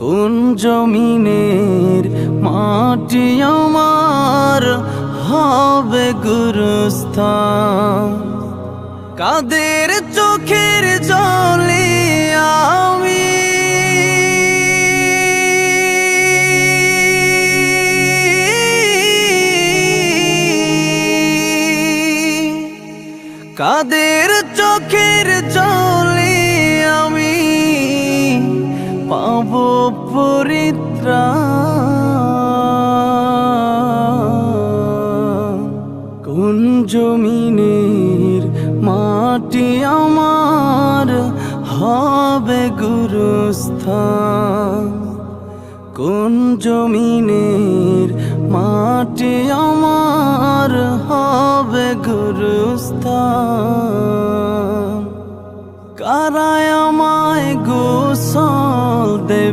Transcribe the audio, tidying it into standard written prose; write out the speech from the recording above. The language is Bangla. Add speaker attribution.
Speaker 1: কোন জমিনের মাটি আমার হবে গুরুস্থান? কাদের চোখের জলে আমি কাদের চোখের জলে আমি পাব পরিত্রাণ? কোন জমিনের মাটি আমার হবে গুরুস্থান? কোন জমিনের মাটি আমার হবে গুরুস্থান? কারায় আমায় গো